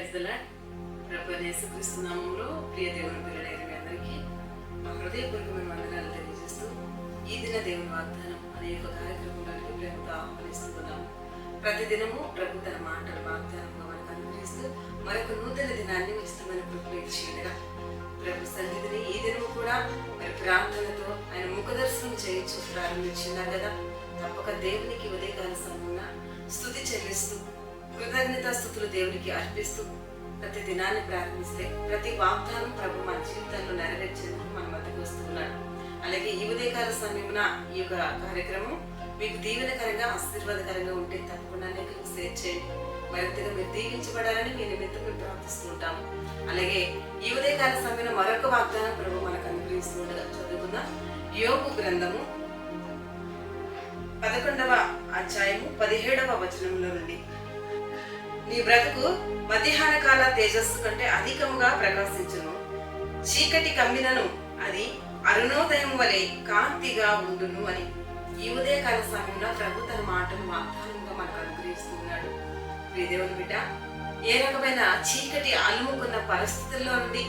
Praise the lord. ప్రభువైన యేసుక్రీస్తు నామములో ప్రియ దేవుని పిల్లలైన మీ అందరికీ మా హృదయపూర్వకమైన వందనాలు తెలియజేస్తూ ఈ దిన దేవుని వాగ్దానం అనే ఒక కార్యక్రమానికి ప్రేమతో ఆహ్వానిస్తున్నాము. ప్రతిదినము ప్రభు తన మాటల వాగ్దానంగా మనకు అనుగ్రహిస్తూ మరొక నూతన దినాన్ని ఉచితమైన కృపలో ఇచ్చేయగా ప్రభు సన్నిధిని ఈ దినము కూడా మరి ప్రార్థనతో ఆయన ముఖదర్శనం చేయొచ్చు ప్రారంభించినారు కదా. తప్పక దేవునికి ఉదయకాల సమయంలో స్తుతి చెల్లిస్తూ కృతజ్ఞతా స్థుతులు దేవునికి అర్పిస్తూ ప్రతి దినాన్ని ప్రారంభిస్తే ప్రతి వాగ్దానం ప్రభు మన జీవితాల్లో నెరవేర్చేందుకు మన మధ్యకు వస్తున్నాడు. అలాగే ఈ ఉదయకాల సమయమున ఈ యొక్క కార్యక్రమం మీకు దీవెనకరంగా ఆశీర్వాదకరంగా ఉంటే తప్పకుండా అనేకులకు షేర్ చేయండి. మరింతగా మీరు దీవించబడాలని మీ నిమిత్తం మేము ప్రార్థిస్తుంటాము. అలాగే ఈ ఉదయకాల సమయంలో మరొక వాగ్దానం ప్రభు మనకు అనుగ్రహిస్తుండగా చదువుకున్న యోబు గ్రంథము 11వ అధ్యాయము 17వ వచనంలో నుండి, నీ బ్రతుకు మధ్యాహ్న కాల తేజస్సు కంటే అధికముగా ప్రకాశించును, చీకటి కమ్మినను అది అరుణోదయం వలె కాంతిగా ఉండును అని ఈ ఉదయకాల సమయంలో ప్రభు తన మాటను వాగ్దానంగా మనకు అనుగ్రహిస్తున్నాడు. దేవుని బిడ్డ, ఏ రకమైన చీకటి అలుముకున్న పరిస్థితుల్లో నుండి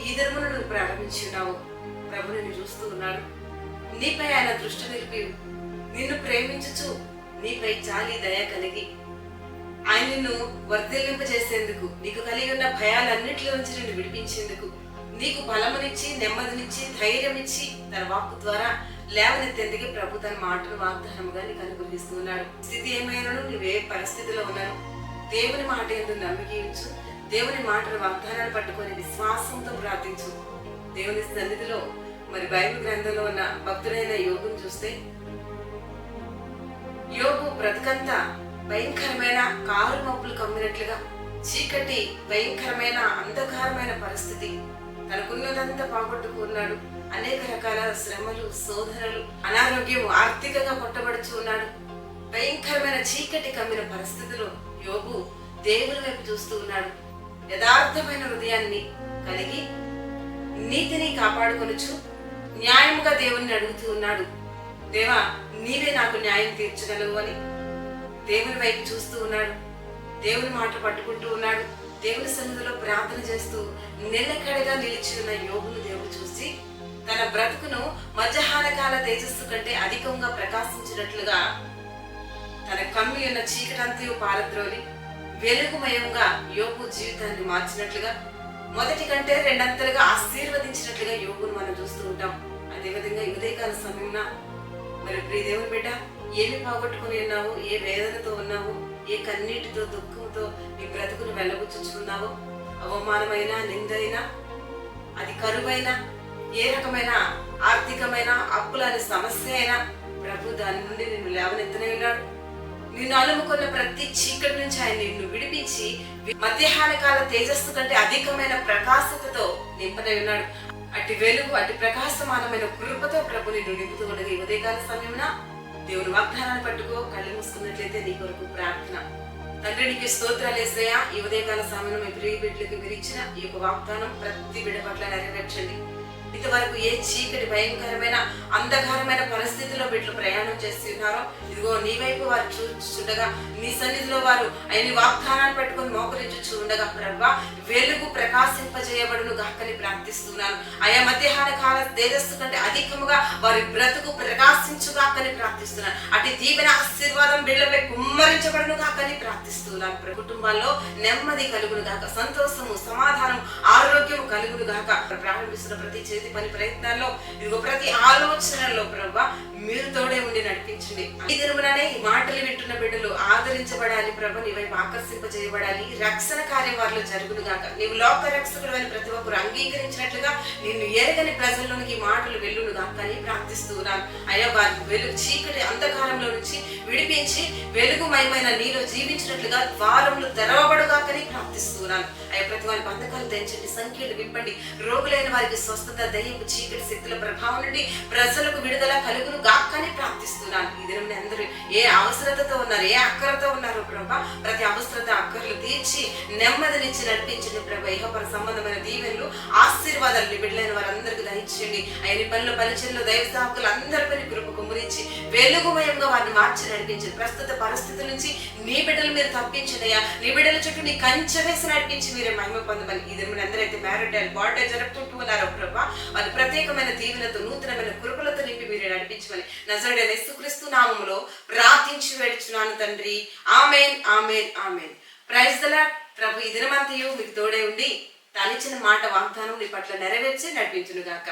ఈ దినమును నువ్వు ప్రారంభించున్నావు. ప్రభు నిన్ను చూస్తూ ఉన్నాడు. నీపై ఆయన దృష్టి నిలిపి నిన్ను ప్రేమించుచు నీపై జాలి దయ కలిగి ఆయన నిన్ను వర్ధిల్లింపజేసేందుకు, నీకు కలిగి ఉన్న భయాలన్నింటిలో నుంచి నిన్ను విడిపించేందుకు, నీకు బలమునిచ్చి నెమ్మదినిచ్చి ధైర్యం ఇచ్చి తన వాక్కు ద్వారా లేవనెత్తేందుకు ప్రభు తన మాటను వాగ్దానంగా నీకు అనుగ్రహిస్తున్నాడు. స్థితి ఏమైనాను నువ్వే పరిస్థితిలో ఉన్నాను, దేవుని మాట ఎందుకు నమ్మికించు, దేవుని మాటను వాగ్దానాన్ని పట్టుకొని విశ్వాసంతో ప్రార్థించు. దేవుని సన్నిధిలో మరి బైబిల్ గ్రంథంలో ఉన్న భక్తుడైన యోగును చూస్తే యోగు బ్రతుకంతా భయంకరమైన కారు మబ్బులు కమ్మినట్లుగా చీకటి భయంకరమైన అంధకారమైన పరిస్థితి, తనకున్నదంతా పోగొట్టుకున్నాడు. అనేక రకాల శ్రమలు శోధనలు అనారోగ్యం ఆర్థికంగా కొట్టబడుచు ఉన్నాడు. భయంకరమైన చీకటి కమ్మిన పరిస్థితిలో యోగు దేవుని వైపు చూస్తూ ఉన్నాడు. యథార్థమైన హృదయాన్ని కలిగి నీతిని కాపాడుకొనుచు న్యాయముగా దేవుని అడుగుతూ ఉన్నాడు. దేవా, నీవే నాకు న్యాయం తీర్చగలవు అని దేవుని వైపు చూస్తూ ఉన్నాడు. దేవుని మాట పట్టుకుంటూ ఉన్నాడు. దేవుని సన్నిధిలో ప్రార్థన చేస్తూ నిలకడగా నిలిచి ఉన్న యోగును దేవుడు చూసి తన బ్రతుకును మధ్యాహ్న కాల తేజస్సు కంటే అధికంగా ప్రకాశించినట్లుగా తన కమ్మి ఉన్న చీకటంతయు పారద్రోలి వెలుగుమయంగా యోగు జీవితాన్ని మార్చినట్లుగా, మొదటి కంటే రెండంతలుగా ఆశీర్వదించినట్లుగా యోగును మనం చూస్తూ ఉంటాం. అదేవిధంగా ఉదయకాల సమయంలో మరి ప్రియ దేవుని బిడ్డ, ఏమి పోగొట్టుకుని ఉన్నావు, ఏ వేదనతో ఉన్నావు, ఏ కన్నీటితో దుఃఖంతో నీ బ్రతుకును వెళ్ళబుచ్చుచున్నావో, అవమానమైన నిందైనా అది కరువైనా ఏ రకమైన ఆర్థికమైన అప్పులని సమస్య అయినా ప్రభు దాని నుండి నిన్ను లేవనెత్తనే ఉన్నాడు. నిన్ను అలుముకున్న ప్రతి చీకటి నుంచి ఆయన నిన్ను విడిపించి మధ్యాహ్న కాల తేజస్సు కంటే అధికమైన ప్రకాశతతో నింపనే ఉన్నాడు. అటు వెలుగు అటు ప్రకాశమానమైన కృపతో ప్రభు నిన్ను నింపుతూ ఉన్నది. ఈ ఉదయకాల సమయమున దేవుని వాగ్దానాన్ని పట్టుకో, కళ్ళు మూసుకున్నట్లయితే నీ కొరకు ప్రార్థన. తండ్రి, నీకు స్తోత్రాలు యేసయ్యా. ఈ ఉదయకాల సమయంలో మీ ప్రియ బిడ్డలకు మీరు ఇచ్చిన ఈ యొక్క వాగ్దానం ప్రతి బిడ్డ పట్ల నెరవేర్చండి. ఇంతవరకు ఏ చీకటి భయంకరమైన అంధకారమైన పరిస్థితిలో బిడ్డలు ప్రయాణం చేస్తూ ఉన్నారో, ఇదిగో నీ వైపు వారు చూచుండగా, నీ సన్నిధిలో వారు ఆయన వాగ్దానాన్ని పెట్టుకొని మోకరించు ఉండగా ప్రభా వెలుగు ప్రకాశింపజేయబడును గాకని ప్రార్థిస్తున్నాను. ఆయా మధ్యాహ్న కాల తేజస్సు కంటే అధికముగా వారి బ్రతుకు ప్రకాశించుగాకని ప్రార్థిస్తున్నాను. అటు దీవెన ఆశీర్వాదం బిడ్డలపై కుమ్మరించబడును గాకని ప్రార్థిస్తున్నాను. కుటుంబాల్లో నెమ్మది కలుగును గాక, సంతోషము సమాధానం ఆరోగ్యం కలుగును గాక. ప్రారంభిస్తున్న ప్రతి చేతి పని ప్రయత్నాల్లో, ఇదిగో ప్రతి ఆలోచనలో ప్రభా మీరు తోడే ఉండి నడిపించండి. ఈ దినముననే ఈ మాటలు వింటున్న బిడ్డలు ఆదరించబడాలి ప్రభు, నీ వైపు ఆకర్షింపజేయబడాలి. రక్షణ కార్యం వారిలో జరుగును గాక. నీవు లోక రక్షకుడు అని ప్రతి ఒక్కరు అంగీకరించినట్లుగా నిన్ను ఎరగని ప్రజల్లోనికి ఈ మాటలు వెళ్ళును గాక అని ప్రార్థిస్తున్నాను. అయ్యా, వారి వెలుగు చీకటి అంధకారంలో నుంచి విడిపించి వెలుగుమయమైన నీలో జీవించినట్లుగా ద్వారములు తెరవబడుగాకని ప్రార్థిస్తున్నాను. అయ్యా, ప్రతి వారి బంధకాలు తెంచండి, సంఖ్యలు విప్పండి. రోగులైన వారికి స్వస్థత, దయ్యపు చీకటి శక్తుల ప్రభావం నుండి ప్రజలకు విడుదల కలుగును గాకని ప్రార్థిస్తున్నాను. ఈ దినం అందరూ ఏ అవసరతతో ఉన్నారు, ఏ అక్కరతో ఉన్నారో ప్రభా, ప్రతి అవసరత అక్కర్లు తీర్చి నెమ్మదినిచ్చి నడిపించండి ప్రభా. ఇహపర సంబంధమైన దీవెనలు, ఆశీర్వాదాలు నీ బిడ్డలైన వారందరికీ దయచేయండి. ఆయన పనుల పరిచయంలో దైవ సేవకులు అందరిపై కృప కుమ్మరించి వెలుగుమయంగా వారిని మార్చి నడిపించండి. ప్రస్తుత పరిస్థితుల నుంచి నీ బిడ్డలు మీరు తప్పించనయ్యా. నీ బిడ్డల చుట్టూ నీ కంచె వేసి నడిపించి మీరే మహిమ పొందమని. ఇది మీరు అందరైతే మ్యారిటల్ బర్త్డే జరుపుకుంటూ ఉన్నారో ప్రభా, వారి ప్రత్యేకమైన దీవెనతో నూతనమైన కృపలతో నింపి మీరే నడిపించమని నజరేయుడైన యేసుక్రీస్తు నామములో ప్రార్థించి వేడుచున్నాను తండ్రి. ఆమేన్, ఆమేన్, ఆమేన్. Praise the lord. ప్రభు ఈ దినమంతయు మీకు తోడే ఉండి తానిచ్చిన మాట వాగ్దానం నీ పట్ల నెరవేర్చి నడిపించును గాక.